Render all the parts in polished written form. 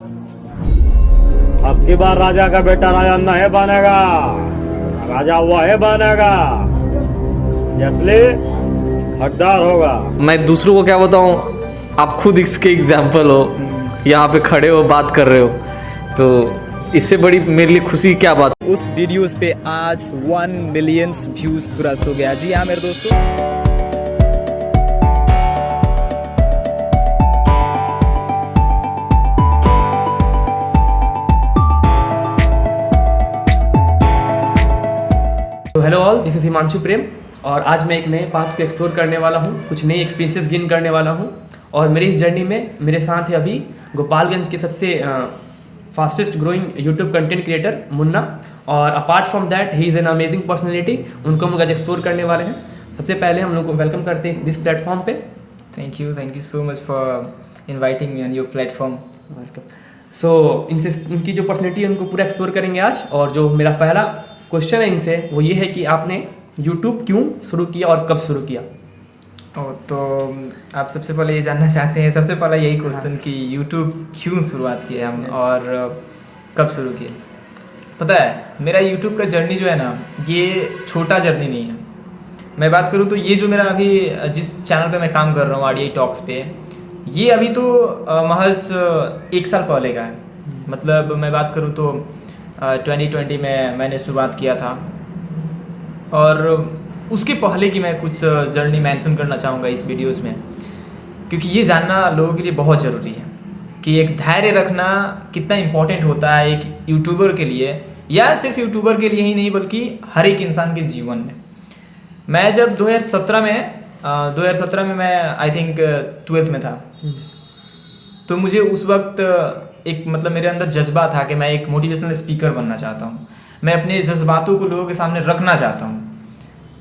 अब की बार राजा का बेटा राजा नहीं बनेगा, राजा वही बनेगा इसलिए हकदार होगा। मैं दूसरों को क्या बताऊं, आप खुद इसके एग्जाम्पल हो, यहाँ पे खड़े हो बात कर रहे हो, तो इससे बड़ी मेरे लिए खुशी क्या बात। उस वीडियोस पे आज 1 मिलियन व्यूज क्रॉस हो गया। जी हाँ मेरे दोस्तों, तो hello all, this is Himanshu Prem और आज मैं एक नए पाथ को एक्सप्लोर करने वाला हूँ, कुछ नए एक्सपीरियंसेस गेन करने वाला हूँ। और मेरी इस जर्नी में मेरे साथ है अभी गोपालगंज के सबसे fastest growing YouTube content creator Munna, और apart from that he is an amazing personality. उनको हम आज एक्सप्लोर करने वाले हैं। सबसे पहले हम लोग को वेलकम करते हैं दिस प्लेटफॉर्म पे। Thank you so much for inviting me on your platform. Welcome. So इनसे इनकी जो पर्सनैलिटी है उनको पूरा एक्सप्लोर करेंगे आज। और जो मेरा पहला क्वेश्चन है इनसे वो ये है कि आपने यूट्यूब क्यों शुरू किया और कब शुरू किया? तो आप सबसे पहले ये जानना चाहते हैं, सबसे पहला यही क्वेश्चन कि यूट्यूब क्यों शुरुआत किए हम और कब शुरू किए। पता है, मेरा यूट्यूब का जर्नी जो है ना, ये छोटा जर्नी नहीं है। मैं बात करूँ तो ये जो मेरा अभी जिस चैनल पे मैं काम कर रहा हूँ आरडीआई टॉक्स पे, ये अभी तो महज 1 साल पहले का है। मतलब मैं बात करूँ तो 2020 में मैंने शुरुआत किया था। और उसके पहले की मैं कुछ जर्नी मेंशन करना चाहूँगा इस वीडियोस में, क्योंकि ये जानना लोगों के लिए बहुत ज़रूरी है कि एक धैर्य रखना कितना इम्पोर्टेंट होता है एक यूट्यूबर के लिए, या सिर्फ यूट्यूबर के लिए ही नहीं बल्कि हर एक इंसान के जीवन में। मैं जब 2017 में मैं आई थिंक 12th में था, तो मुझे उस वक्त एक मतलब मेरे अंदर जज्बा था कि मैं एक मोटिवेशनल स्पीकर बनना चाहता हूँ। मैं अपने जज्बातों को लोगों के सामने रखना चाहता हूँ।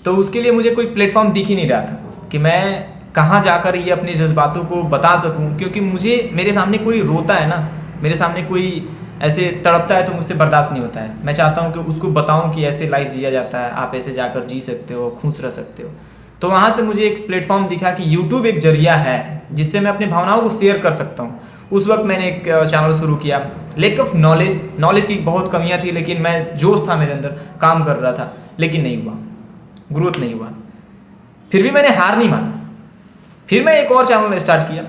तो उसके लिए मुझे कोई प्लेटफॉर्म दिख ही नहीं रहा था कि मैं कहाँ जाकर ये अपने जज्बातों को बता सकूँ, क्योंकि मुझे मेरे सामने कोई रोता है ना, मेरे सामने कोई ऐसे तड़पता है तो मुझसे बर्दाश्त नहीं होता है। मैं चाहता हूँ कि उसको बताऊँ कि ऐसे लाइफ जिया जाता है, आप ऐसे जाकर जी सकते हो, खुश रह सकते हो। तो वहाँ से मुझे एक प्लेटफॉर्म दिखा कि यूट्यूब एक जरिया है जिससे मैं अपनी भावनाओं को शेयर कर सकता हूँ। उस वक्त मैंने एक चैनल शुरू किया। लैक ऑफ नॉलेज की बहुत कमियां थी, लेकिन मैं जोश था मेरे अंदर, काम कर रहा था, लेकिन नहीं हुआ, ग्रोथ नहीं हुआ। फिर भी मैंने हार नहीं माना। फिर मैं एक और चैनल स्टार्ट किया,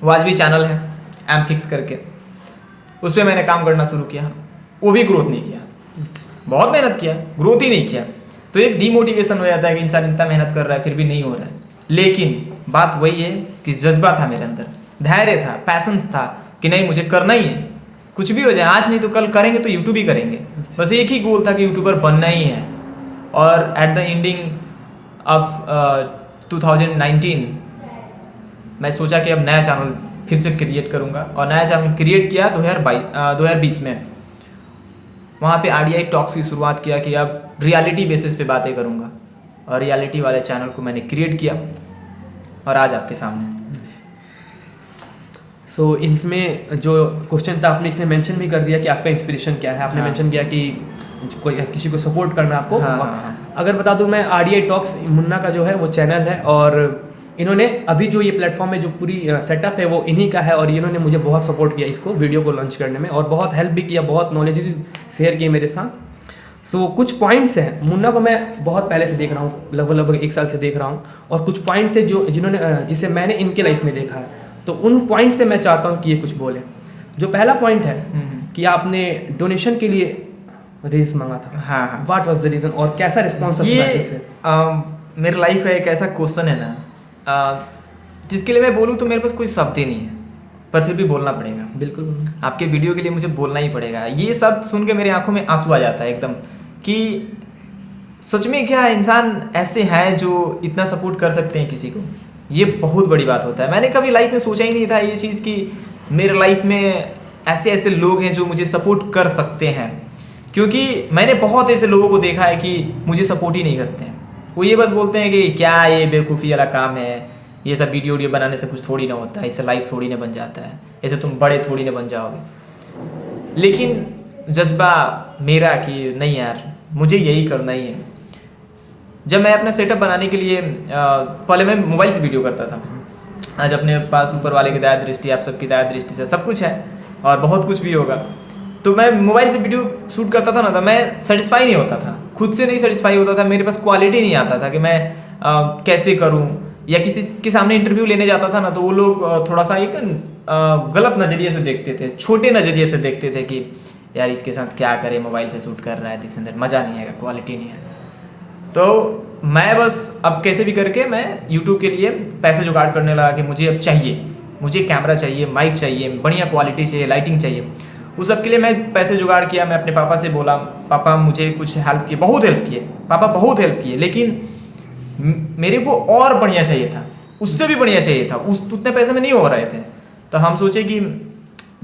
वो आज भी चैनल है एम फिक्स करके। उस पर मैंने काम करना शुरू किया, वो भी ग्रोथ नहीं किया। बहुत मेहनत किया, ग्रोथ ही नहीं किया। तो एक डीमोटिवेशन हो जाता है कि इंसान इतना मेहनत कर रहा है फिर भी नहीं हो रहा है। लेकिन बात वही है कि जज्बा था मेरे अंदर, धैर्य था, पैशंस था कि नहीं मुझे करना ही है, कुछ भी हो जाए, आज नहीं तो कल करेंगे तो यूट्यूब ही करेंगे। बस एक ही गोल था कि यूट्यूबर बनना ही है। और एट द एंडिंग ऑफ 2019 मैं सोचा कि अब नया चैनल फिर से क्रिएट करूँगा, और नया चैनल क्रिएट किया 2020 में। वहाँ पे आरडीआई टॉक्स की शुरुआत किया कि अब रियलिटी बेसिस पे बातें करूँगा, और रियलिटी वाले चैनल को मैंने क्रिएट किया और आज आपके सामने। सो इसमें जो क्वेश्चन था आपने इसमें मेंशन भी कर दिया कि आपका इंस्पिरेशन क्या है। आपने मेंशन किया कि कोई किसी को सपोर्ट करना आपको। अगर बता दूं, मैं आरडीआई टॉक्स मुन्ना का जो है वो चैनल है, और इन्होंने अभी जो ये प्लेटफॉर्म है, जो पूरी सेटअप है वो इन्हीं का है। और इन्होंने मुझे बहुत सपोर्ट किया इसको वीडियो को लॉन्च करने में, और बहुत हेल्प भी किया, बहुत नॉलेज शेयर किए मेरे साथ। सो कुछ पॉइंट्स हैं, मुन्ना को मैं बहुत पहले से देख रहा हूँ, लगभग 1 साल से देख रहा हूँ, और कुछ पॉइंट्स थे जिसे मैंने इनके लाइफ में देखा है। तो उन पॉइंट्स से मैं चाहता हूँ कि ये कुछ बोले। जो पहला पॉइंट है कि आपने डोनेशन के लिए रेस मांगा था। हाँ। व्हाट वाज द रीजन और कैसा रिस्पॉन्स था ये से? मेरे लाइफ का एक ऐसा क्वेश्चन है ना, जिसके लिए मैं बोलूँ तो मेरे पास कोई शब्द ही नहीं है, पर फिर भी बोलना पड़ेगा। बिल्कुल, आपके वीडियो के लिए मुझे बोलना ही पड़ेगा। ये शब्द सुन के मेरी आंखों में आंसू आ जाता है एकदम, कि सच में क्या इंसान ऐसे हैं जो इतना सपोर्ट कर सकते हैं किसी को। ये बहुत बड़ी बात होता है। मैंने कभी लाइफ में सोचा ही नहीं था ये चीज़ कि मेरे लाइफ में ऐसे ऐसे लोग हैं जो मुझे सपोर्ट कर सकते हैं, क्योंकि मैंने बहुत ऐसे लोगों को देखा है कि मुझे सपोर्ट ही नहीं करते हैं। वो ये बस बोलते हैं कि क्या ये बेवकूफ़ी वाला काम है, ये सब वीडियो बनाने से कुछ थोड़ी ना होता है, इससे लाइफ थोड़ी ना बन जाता है, ऐसे तुम बड़े थोड़ी ना बन जाओगे। लेकिन जज्बा मेरा कि नहीं यार, मुझे यही करना ही है। जब मैं अपना सेटअप बनाने के लिए पहले मैं मोबाइल से वीडियो करता था। आज अपने पास ऊपर वाले की दया दृष्टि, आप सबकी दया दृष्टि से सब कुछ है, और बहुत कुछ भी होगा। तो मैं मोबाइल से वीडियो शूट करता था ना, तो मैं सेटिस्फाई नहीं होता था, खुद से नहीं सेटिस्फाई होता था, मेरे पास क्वालिटी नहीं आता था कि मैं कैसे करूं। या किसी के सामने इंटरव्यू लेने जाता था ना, तो वो लोग थोड़ा सा एक गलत नज़रिए से देखते थे, छोटे नज़रिए से देखते थे कि यार इसके साथ क्या करे, मोबाइल से शूट कर रहा है, इसके अंदर मज़ा नहीं आएगा, क्वालिटी नहीं है। तो मैं बस अब कैसे भी करके मैं यूट्यूब के लिए पैसे जुगाड़ करने लगा कि मुझे अब चाहिए, मुझे कैमरा चाहिए, माइक चाहिए, बढ़िया क्वालिटी चाहिए, लाइटिंग चाहिए। उस सब के लिए मैं पैसे जुगाड़ किया। मैं अपने पापा से बोला, पापा मुझे कुछ हेल्प किए, बहुत हेल्प किए पापा, बहुत हेल्प किए, लेकिन मेरे को और बढ़िया चाहिए था, उससे भी बढ़िया चाहिए था, उतने पैसे में नहीं हो रहे थे। तो हम सोचे कि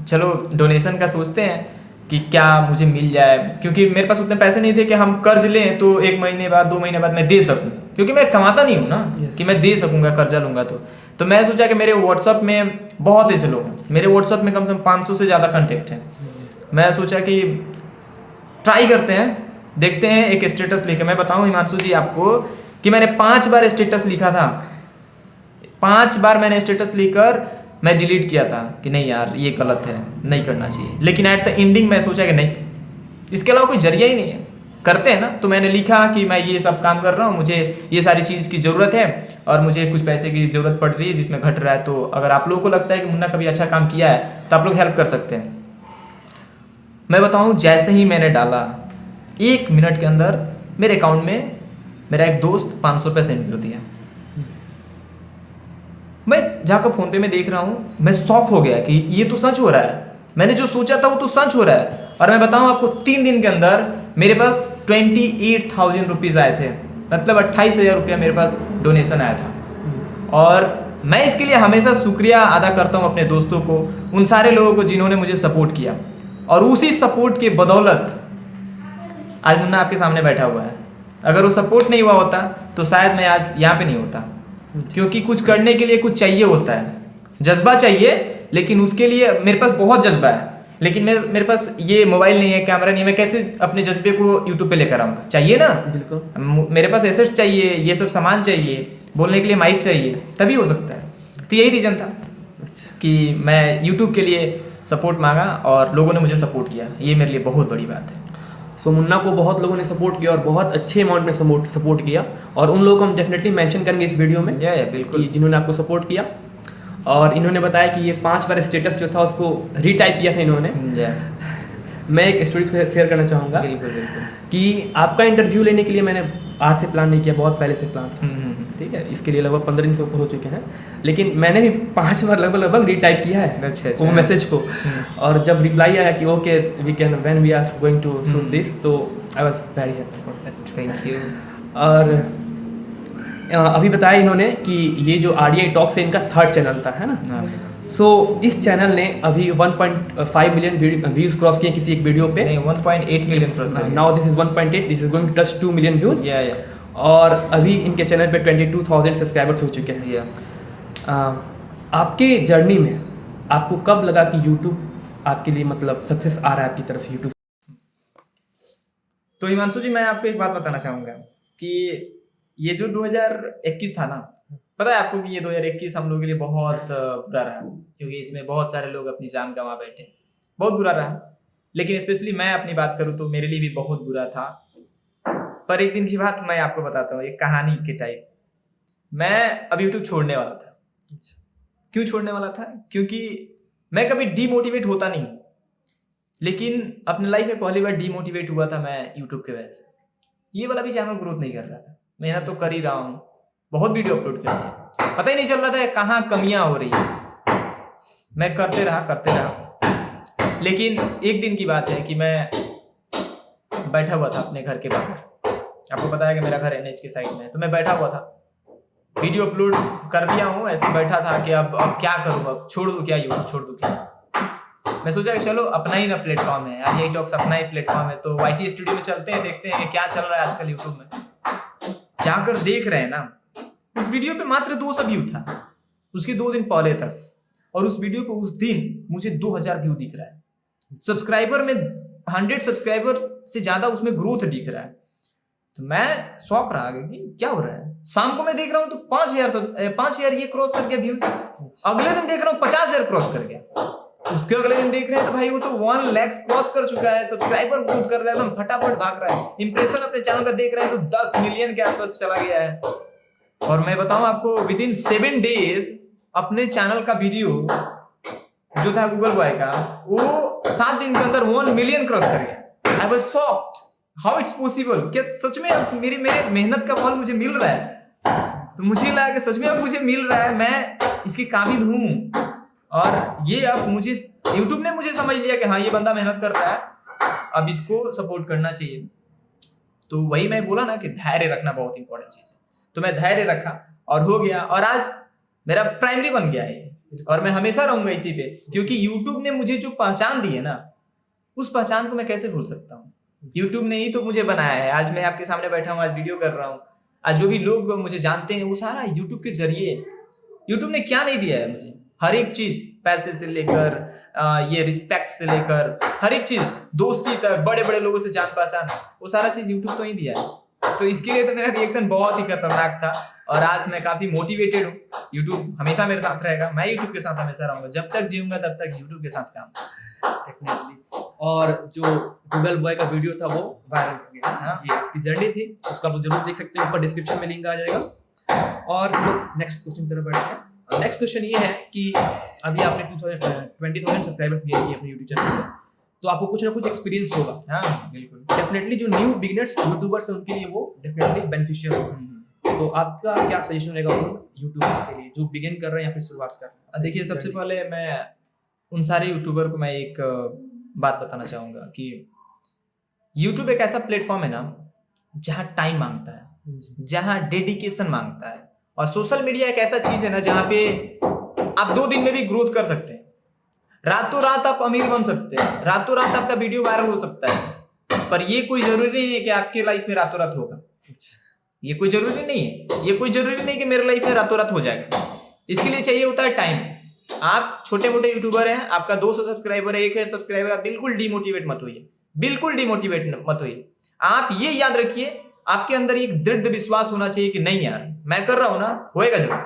चलो डोनेशन का सोचते हैं कि क्या मुझे मिल जाए, क्योंकि मेरे पास उतने पैसे नहीं थे कि हम कर्ज लें तो 1 महीने बाद 2 महीने बाद मैं दे सकूं, क्योंकि मैं कमाता नहीं हूं ना कि मैं दे सकूंगा कर्जा लूंगा। तो मैं सोचा कि मेरे व्हाट्सअप में बहुत ऐसे लोग हैं, मेरे व्हाट्सअप में कम से कम 500 से ज़्यादा कॉन्टेक्ट हैं। मैं सोचा कि ट्राई करते हैं, देखते हैं एक स्टेटस लेकर। मैं बताऊं हिमांशु जी आपको कि मैंने 5 बार स्टेटस लिखा था, 5 बार मैंने स्टेटस लेकर मैं डिलीट किया था कि नहीं यार ये गलत है, नहीं करना चाहिए। लेकिन एट द एंडिंग मैं सोचा कि नहीं, इसके अलावा कोई जरिया ही नहीं है, करते हैं ना। तो मैंने लिखा कि मैं ये सब काम कर रहा हूँ, मुझे ये सारी चीज़ की ज़रूरत है और मुझे कुछ पैसे की ज़रूरत पड़ रही है जिसमें घट रहा है। तो अगर आप लोगों को लगता है कि मुन्ना कभी अच्छा काम किया है तो आप लोग हेल्प कर सकते हैं। मैं बताऊँ, जैसे ही मैंने डाला 1 मिनट के अंदर मेरे अकाउंट में मेरा एक दोस्त 500 रुपये सेंड कर दिया। मैं जाकर फ़ोन पे में देख रहा हूँ, मैं शॉक हो गया कि ये तो सच हो रहा है, मैंने जो सोचा था वो तो सच हो रहा है। और मैं बताऊँ आपको, 3 दिन के अंदर मेरे पास 28,000 रुपीज़ आए थे, मतलब 28,000 रुपया मेरे पास डोनेशन आया था। और मैं इसके लिए हमेशा शुक्रिया अदा करता हूँ अपने दोस्तों को, उन सारे लोगों को जिन्होंने मुझे सपोर्ट किया। और उसी सपोर्ट के बदौलत आज मुन्ना आपके सामने बैठा हुआ है। अगर वो सपोर्ट नहीं हुआ होता तो शायद मैं आज यहाँ पे नहीं होता, क्योंकि कुछ करने के लिए कुछ चाहिए होता है, जज्बा चाहिए। लेकिन उसके लिए मेरे पास बहुत जज्बा है, लेकिन मेरे पास ये मोबाइल नहीं है, कैमरा नहीं है, मैं कैसे अपने जज्बे को यूट्यूब पे लेकर आऊँगा? चाहिए ना, बिल्कुल। मेरे पास एसेट्स चाहिए, ये सब सामान चाहिए, बोलने के लिए माइक चाहिए, तभी हो सकता है। तो यही रीज़न था कि मैं यूट्यूब के लिए सपोर्ट मांगा और लोगों ने मुझे सपोर्ट किया। ये मेरे लिए बहुत बड़ी बात है। सो मुन्ना को बहुत लोगों ने सपोर्ट किया और बहुत अच्छे अमाउंट में सपोर्ट किया, और उन लोगों को हम डेफिनेटली मेंशन करेंगे इस वीडियो में, बिल्कुल, जिन्होंने आपको सपोर्ट किया। और इन्होंने बताया कि ये 5 बार स्टेटस जो था उसको रीटाइप किया था इन्होंने। मैं एक स्टोरी शेयर करना चाहूँगा। बिल्कुल बिल्कुल। कि आपका इंटरव्यू लेने के लिए मैंने आज से प्लान नहीं किया, बहुत पहले से प्लान था, ठीक है। इसके लिए लगभग 15 दिन से ऊपर हो चुके हैं, लेकिन मैंने भी 5 बार लगभग रीटाइप किया है वो मैसेज को। और जब रिप्लाई आया कि okay we can when we are going to shoot this, तो I was very happy for that. Thank you. और अभी बताया इन्होंने कि ये जो RDI टॉक्स है इनका 3rd चैनल था, है ना। सो इस चैनल ने अभी 1.5 मिलियन व्यूज क्रॉस किए किसी एक वीडियो पे। नहीं, 1.8 मिलियन क्रॉस किए। Now this is 1.8, this is going to touch 2 million views. और अभी इनके चैनल पे 22,000 सब्सक्राइबर्स हो चुके हैं। आपके जर्नी में आपको कब लगा कि यूट्यूब आपके लिए मतलब सक्सेस आ रहा है आपकी तरफ से यूट्यूब? तो हिमांशु जी, मैं आपको एक बात बताना चाहूँगा कि ये जो 2021 था ना, पता है आपको कि ये 2021 हम लोगों के लिए बहुत बुरा रहा, क्योंकि इसमें बहुत सारे लोग अपनी जान गंवा बैठे, बहुत बुरा रहा। लेकिन स्पेशली मैं अपनी बात करूँ तो मेरे लिए भी बहुत बुरा था। पर एक दिन की बात मैं आपको बताता हूँ, एक कहानी के टाइप। मैं अब यूट्यूब छोड़ने वाला था। क्यों छोड़ने वाला था? क्योंकि मैं कभी डीमोटिवेट होता नहीं, लेकिन अपने लाइफ में पहली बार डीमोटिवेट हुआ था मैं यूट्यूब के वजह से। ये वाला भी चैनल ग्रोथ नहीं कर रहा था, मेहनत तो कर ही रहा हूँ, बहुत वीडियो अपलोड कर दिया, पता ही नहीं चल रहा था कहाँ कमियां हो रही है। मैं करते रहा। लेकिन एक दिन की बात है कि मैं बैठा हुआ था अपने घर के बाहर। आपको पता है कि मेरा घर NH के साइड में है, तो मैं बैठा हुआ था, वीडियो अपलोड कर दिया हूँ, ऐसे बैठा था कि अब क्या करूँ, अब छोड़ दूँ क्या, यूट्यूब छोड़ दूँ क्या। मैं सोचा कि चलो अपना ही ना प्लेटफॉर्म है, RDI टॉक्स अपना ही प्लेटफॉर्म है, तो YT स्टूडियो में चलते हैं, देखते हैं कि क्या चल रहा है आजकल यूट्यूब में। जाकर देख रहे हैं ना, उस वीडियो पे मात्र 200 व्यू था उसके 2 दिन पहले तक, और उस वीडियो पे उस दिन मुझे 2000 व्यू दिख रहा है। सब्सक्राइबर में 100 सब्सक्राइबर से ज्यादा उसमें ग्रोथ दिख रहा है। तो मैं शॉक रहा कि क्या हो रहा है। शाम को मैं देख रहा हूँ तो 5,000 ये क्रॉस कर गया व्यूज, अगले दिन देख रहा हूँ 50,000 क्रॉस कर गया। उसके अगले दिन देख रहे हैं तो भाई वो तो 1 लाख क्रॉस कर चुका है, सब्सक्राइबर ग्रोथ कर रहा है, एकदम फटाफट भाग रहा है। इंप्रेशन अपने चैनल का देख रहे हैं तो 10 मिलियन के आसपास चला गया है। और मैं बताऊं आपको, विद इन 7 डेज अपने चैनल का वीडियो जो था गूगल बॉय का, वो 7 दिन के अंदर 1 मिलियन क्रॉस कर गया। I was shocked, how it's possible, क्या सच में अब मेरी मेहनत का फल मुझे मिल रहा है? तो मुझे लगा कि सच में अब मुझे मिल रहा है, मैं इसके काबिल हूं। और ये अब मुझे YouTube ने मुझे समझ लिया कि हाँ ये बंदा मेहनत कर रहा है, अब इसको सपोर्ट करना चाहिए। तो वही मैं बोला ना कि धैर्य रखना बहुत इंपॉर्टेंट चीज है। तो मैं धैर्य रखा और हो गया, और आज मेरा प्राइमरी बन गया है और मैं हमेशा रहूंगा इसी पे, क्योंकि YouTube ने मुझे जो पहचान दी है ना, उस पहचान को मैं कैसे भूल सकता हूँ। YouTube ने ही तो मुझे बनाया है, आज मैं आपके सामने बैठा हूँ, आज वीडियो कर रहा हूँ, आज जो भी लोग मुझे जानते हैं वो सारा YouTube के जरिए। YouTube ने क्या नहीं दिया है मुझे, हर एक चीज, पैसे से लेकर ये रिस्पेक्ट से लेकर हर एक चीज, दोस्ती तक, बड़े बड़े लोगों से जान पहचान, वो सारा चीज YouTube तो ही दिया है। तो इसके लिए तो मेरा रिएक्शन बहुत ही खतरनाक था और आज मैं काफी मोटिवेटेड हूँ। YouTube हमेशा मेरे साथ रहेगा, मैं YouTube के साथ हमेशा रहूंगा, जब तक जीऊंगा तब तक YouTube के साथ काम डेफिनेटली। और जो गूगल बॉय का वीडियो था वो वायरल हो गया। हाँ, ये उसकी जर्नी थी, उसका आप जरूर देख सकते हैं, ऊपर डिस्क्रिप्शन में लिंक आ जाएगा। और नेक्स्ट क्वेश्चन की तरफ बढ़ते हैं। नेक्स्ट क्वेश्चन ये है कि अभी आपने 20,000 सब्सक्राइबर्स गेन किए अपने यूट्यूब चैनल पे, तो आपको कुछ ना कुछ एक्सपीरियंस होगा। हाँ बिल्कुल, डेफिनेटली जो न्यू बिगिनर्स यूट्यूबर्स हैं उनके लिए वो डेफिनेटली बेनिफिशियल होगा। तो आपका क्या सजेशन रहेगा उन यूट्यूबर्स के लिए जो बिगिन कर रहे हैं या फिर शुरुआत कर रहे हैं? देखिए सबसे पहले मैं उन सारे यूट्यूबर को मैं एक बात बताना चाहूंगा कि YouTube एक ऐसा प्लेटफॉर्म है ना जहां टाइम मांगता है, जहां डेडिकेशन मांगता है, और सोशल मीडिया एक ऐसा चीज है ना जहां पे आप 2 दिन में भी ग्रोथ कर सकते हैं, रातों रात आप अमीर बन सकते हैं, रातों रात आपका वीडियो वायरल हो सकता है। पर ये कोई जरूरी नहीं है कि आपके लाइफ में रातों रात होगा, ये कोई जरूरी नहीं है, ये कोई जरूरी नहीं कि मेरे लाइफ में रातों रात हो जाएगा। इसके लिए चाहिए होता है टाइम। आप छोटे मोटे यूट्यूबर हैं, आपका 200 सब्सक्राइबर है, 1000 सब्सक्राइबर, आप बिल्कुल डिमोटिवेट मत होइए, बिल्कुल डिमोटिवेट मत होइए। आप ये याद रखिए, आपके अंदर एक दृढ़ विश्वास होना चाहिए कि नहीं यार मैं कर रहा हूं ना, होएगा जरूर।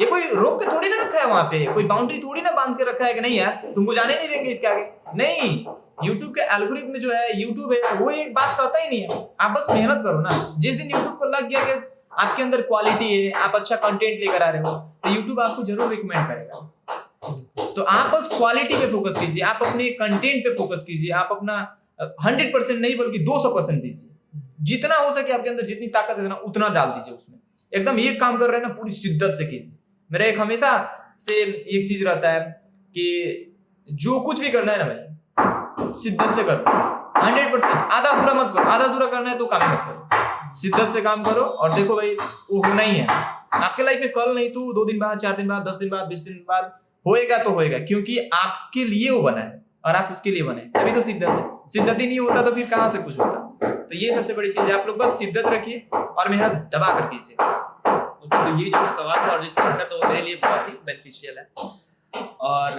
ये कोई रोक के थोड़ी ना रखा है, वहां पे कोई बाउंड्री थोड़ी ना बांध के रखा है कि नहीं यार तुमको जाने नहीं देंगे इसके आगे, नहीं। YouTube के एल्गोरिथम में जो है, YouTube है, वो एक बात कहता ही नहीं है। आप बस मेहनत करो ना। जिस दिन YouTube को लग गया कि आपके अंदर क्वालिटी है, आप अच्छा कंटेंट लेकर आ रहे हो, तो YouTube आपको जरूर रिकमेंड करेगा। तो आप बस क्वालिटी पे फोकस कीजिए, आप अपने कंटेंट पे फोकस कीजिए, आप अपना 100% नहीं बल्कि 200% दीजिए। जितना हो सके आपके अंदर जितनी ताकत है ना उतना डाल दीजिए उसमें। एकदम ये काम कर रहे हैं ना पूरी शिद्दत से कीजिए। मेरा एक हमेशा से एक चीज रहता है कि जो कुछ भी करना है ना भाई शिद्दत से करो, 100%। आधा अधूरा मत करो, आधा अधूरा करना है तो काम मत करो, शिद्दत से काम करो और देखो भाई वो होना ही है आपके लाइफ में। कल नहीं तो 2 दिन बाद, 4 दिन बाद, 10 दिन बाद, 20 दिन बाद होएगा तो होएगा, क्योंकि आपके लिए वो बना है और आप उसके लिए बने, तभी तो शिद्दत है। शिद्दत ही नहीं होता तो फिर कहां से कुछ होता। तो ये सबसे बड़ी चीज है, आप लोग बस शिद्दत रखिए और मेहनत दबा कर कीजिए। तो ये जो सवाल था और जिस तरह तो वो मेरे लिए बहुत ही बेनिफिशियल है। और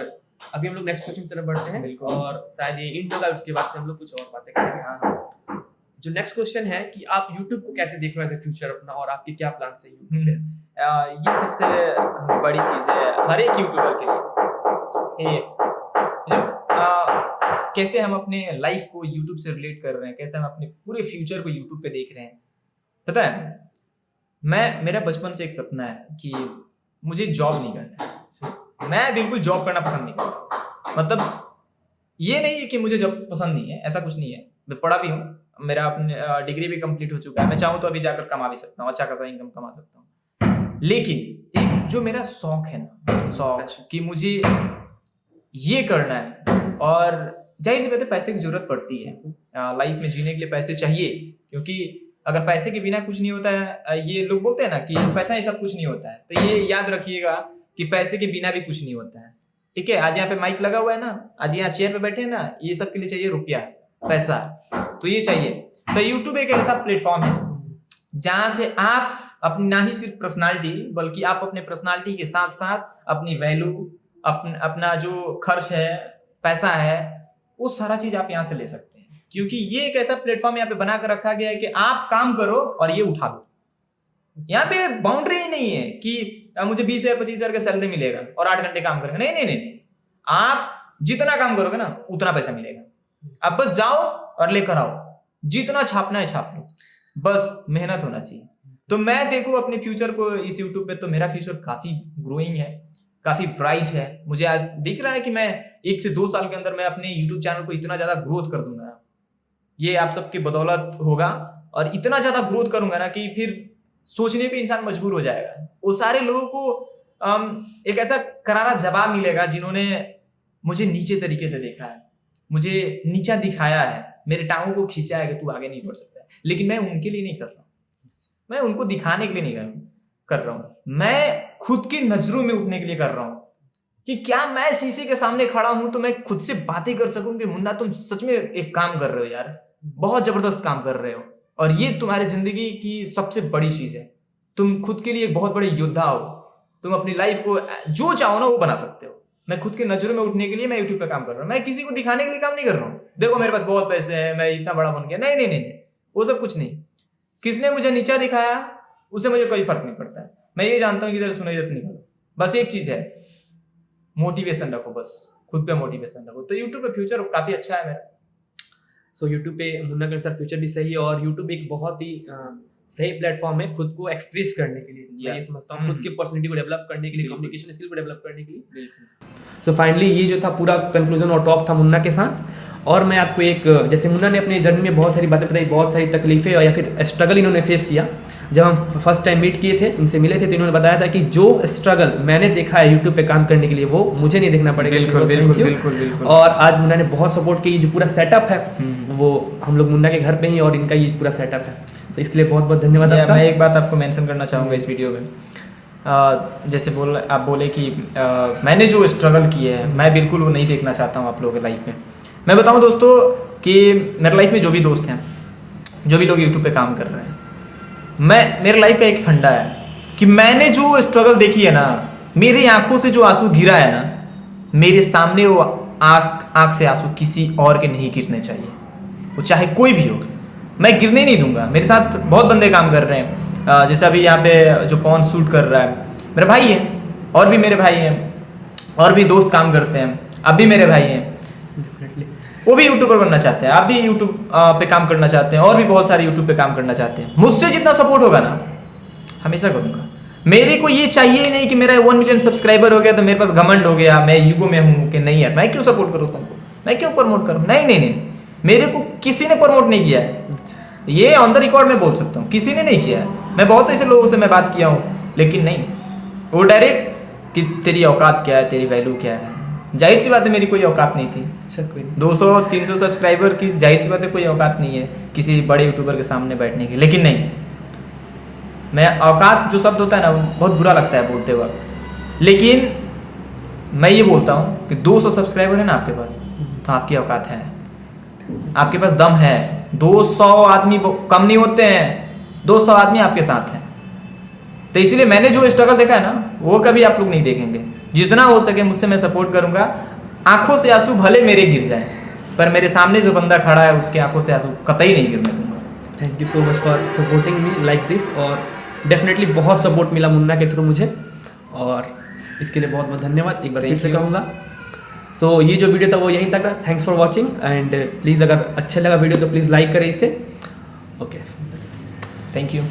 अभी हम लोग नेक्स्ट क्वेश्चन की तरफ बढ़ते हैं, और शायद ये इंट्रो का, उसके बाद से हम लोग कुछ और बातें करेंगे। हाँ, जो नेक्स्ट क्वेश्चन है कि आप YouTube को कैसे देख रहे हैं फ्यूचर अपना, और आपके क्या प्लान है YouTube पे? ये सबसे बड़ी चीज है हर एक यूट्यूबर के लिए, जो कैसे हम अपने लाइफ को YouTube से रिलेट कर रहे हैं, कैसे हम अपने पूरे फ्यूचर को YouTube पे देख रहे हैं। पता है मेरा बचपन से एक सपना है कि मुझे जॉब नहीं करना है। मैं बिल्कुल जॉब करना पसंद नहीं करता। मतलब ये नहीं है कि मुझे जॉब पसंद नहीं है, ऐसा कुछ नहीं है। मैं पढ़ा भी हूँ, मेरा अपने डिग्री भी कंप्लीट हो चुका है, मैं चाहूँ तो अभी जाकर कमा भी सकता हूँ, अच्छा खासा इनकम कमा सकता हूँ। लेकिन एक जो मेरा शौक है ना, शौक कि मुझे ये करना है, और जाहिर सी बात है पैसे की जरूरत पड़ती है लाइफ में, जीने के लिए पैसे चाहिए, क्योंकि अगर पैसे के बिना कुछ नहीं होता है, ये लोग बोलते हैं ना कि पैसा ही सब कुछ नहीं होता है, तो ये याद रखिएगा कि पैसे के बिना भी कुछ नहीं होता है। ठीक है, आज यहाँ पे माइक लगा हुआ है ना, आज यहाँ चेयर पे बैठे हैं ना, ये सब के लिए चाहिए रुपया, पैसा, तो ये चाहिए। तो YouTube एक ऐसा प्लेटफॉर्म है जहां से आप अपनी ना ही सिर्फ पर्सनालिटी, बल्कि आप अपने पर्सनालिटी के साथ साथ अपनी वैल्यू, अपना जो खर्च है, पैसा है, वो सारा चीज आप यहाँ से ले सकते हैं। क्योंकि ये एक ऐसा प्लेटफॉर्म यहाँ पे बना कर रखा गया है कि आप काम करो और ये उठा दो। यहाँ पे बाउंड्री ही नहीं है कि मुझे 20,000 25,000 का सैलरी मिलेगा और 8 घंटे काम करेंगे, नहीं। आप जितना काम करोगे ना उतना पैसा मिलेगा। आप बस जाओ और लेकर आओ, जितना छापना है छाप लो, बस मेहनत होना चाहिए। तो मैं देखूं अपने फ्यूचर को इस यूट्यूब पे, तो मेरा फ्यूचर काफी ग्रोइंग है, काफी ब्राइट है। मुझे आज दिख रहा है कि मैं 1 से 2 साल के अंदर मैं अपने यूट्यूब चैनल को इतना ज्यादा ग्रोथ कर दूंगा। ये आप सबकी बदौलत होगा, और इतना ज्यादा ग्रोथ करूंगा ना कि फिर सोचने पे इंसान मजबूर हो जाएगा। वो सारे लोगों को एक ऐसा करारा जवाब मिलेगा जिन्होंने मुझे नीचे तरीके से देखा है, मुझे नीचा दिखाया है, मेरे टांगों को खींचा है कि तू आगे नहीं बढ़ सकता है। लेकिन मैं उनके लिए नहीं कर रहा हूँ, मैं उनको दिखाने के लिए नहीं कर रहा हूँ, मैं खुद की नजरों में उठने के लिए कर रहा हूँ कि क्या मैं शीशे के सामने खड़ा हूं तो मैं खुद से बातें कर सकूं कि मुन्ना तुम सच में एक काम कर रहे हो यार, बहुत जबरदस्त काम कर रहे हो, और ये तुम्हारी जिंदगी की सबसे बड़ी चीज है। तुम खुद के लिए एक बहुत बड़े योद्धा हो, तुम अपनी लाइफ को जो चाहो ना वो बना सकते हो। मैं खुद की नजरों में उठने के लिए मैं यूट्यूब पे काम कर रहा हूँ, मैं किसी को दिखाने के लिए काम नहीं कर रहा हूँ। देखो मेरे पास बहुत पैसे हैं, मैं इतना बड़ा बन गया, नहीं नहीं नहीं, वो सब कुछ नहीं। किसने मुझे नीचा दिखाया उससे मुझे कोई फर्क नहीं पड़ता है। मैं ये जानता हूँ कि इधर सुनो इधर से निकलो, बस एक चीज है, मोटिवेशन रखो, बस खुद पे मोटिवेशन रखो। तो यूट्यूब पे फ्यूचर काफी अच्छा है मेरा। सो यूट्यूब पे मुन्ना के अनुसार फ्यूचर भी सही है, और यूट्यूब एक बहुत ही सही प्लेटफॉर्म है खुद को एक्सप्रेस करने के लिए। मैं ये समझता हूँ, खुद की पर्सनैलिटी को डेवलप करने के लिए, कम्युनिकेशन स्किल को डेवलप करने के लिए। सो फाइनली ये जो था पूरा कंक्लूजन और टॉक था मुन्ना के साथ। और मैं आपको एक, जैसे मुन्ना ने अपनी जर्नी में बहुत सारी बातें बताई, बहुत सारी तकलीफें या फिर स्ट्रगल इन्होंने फेस किया। जब हम फर्स्ट टाइम मीट किए थे, इनसे मिले थे, तो इन्होंने बताया था कि जो स्ट्रगल मैंने देखा है यूट्यूब पे काम करने के लिए वो मुझे नहीं देखना पड़ेगा। बिल्कुल बिल्कुल बिल्कुल बिल्कुल। और आज मुन्ना ने बहुत सपोर्ट की, जो पूरा सेटअप है वो हम लोग मुन्ना के घर पे ही, और इनका ये पूरा सेटअप है। तो इसके लिए बहुत बहुत धन्यवाद आपका। मैं एक बात आपको मेंशन करना चाहूँगा इस वीडियो में, जैसे आप बोले कि मैंने जो स्ट्रगल किए है मैं बिल्कुल वो नहीं देखना चाहता हूँ आप लोगों के लाइफ में। मैं बताऊँ दोस्तों कि मेरे लाइफ में जो भी दोस्त हैं, जो भी लोग यूट्यूब पे काम कर रहे हैं, मेरे लाइफ का एक फंडा है कि मैंने जो स्ट्रगल देखी है ना, मेरी आंखों से जो आंसू गिरा है ना, मेरे सामने वो आंख से आंसू किसी और के नहीं गिरने चाहिए, वो चाहे कोई भी हो, मैं गिरने नहीं दूंगा। मेरे साथ बहुत बंदे काम कर रहे हैं, जैसे अभी यहाँ पे जो पॉन शूट कर रहा है मेरा भाई है, और भी मेरे भाई हैं, और भी दोस्त काम करते हैं, अब भी मेरे भाई हैं, वो भी यूट्यूबर बनना चाहते हैं, आप भी यूट्यूब पे काम करना चाहते हैं, और भी बहुत सारे यूट्यूब पे काम करना चाहते हैं। मुझसे जितना सपोर्ट होगा ना हमेशा करूँगा। मेरे को ये चाहिए ही नहीं कि मेरा 1 मिलियन सब्सक्राइबर हो गया तो मेरे पास घमंड हो गया, मैं ईगो में हूँ कि नहीं यार मैं क्यों सपोर्ट करूँ तुमको, मैं क्यों प्रमोट करूँ। नहीं नहीं नहीं, मेरे को किसी ने प्रमोट नहीं किया है, ये ऑन द रिकॉर्ड में बोल सकता हूँ, किसी ने नहीं किया है। मैं बहुत ऐसे लोगों से मैं बात किया हूँ, लेकिन नहीं, वो डायरेक्ट कि तेरी औकात क्या है, तेरी वैल्यू क्या है। जाहिर सी बात है मेरी कोई औकात नहीं थी, 200-300 सब्सक्राइबर की जाहिर सी बात है कोई औकात नहीं है किसी बड़े यूट्यूबर के सामने बैठने की। लेकिन नहीं, मैं औकात जो शब्द होता है ना बहुत बुरा लगता है बोलते वक्त, लेकिन मैं ये बोलता हूँ कि 200 सब्सक्राइबर है ना आपके पास, तो आपकी औकात है, आपके पास दम है। 200 आदमी कम नहीं होते हैं, 200 आदमी आपके साथ हैं। तो इसलिए मैंने जो स्ट्रगल देखा है ना वो कभी आप लोग नहीं देखेंगे। जितना हो सके मुझसे मैं सपोर्ट करूंगा, आंखों से आंसू भले मेरे गिर जाए, पर मेरे सामने जो बंदा खड़ा है उसके आंखों से आंसू कतई नहीं गिरने दूंगा। Thank you so much for supporting me like this, और डेफिनेटली बहुत सपोर्ट मिला मुन्ना के थ्रू मुझे, और इसके लिए बहुत बहुत धन्यवाद एक बार फिर से कहूँगा। सो ये जो वीडियो था वो यहीं तक था। Thanks for watching, and please अगर अच्छा लगा वीडियो तो प्लीज़ लाइक करें इसे। Okay, thank you.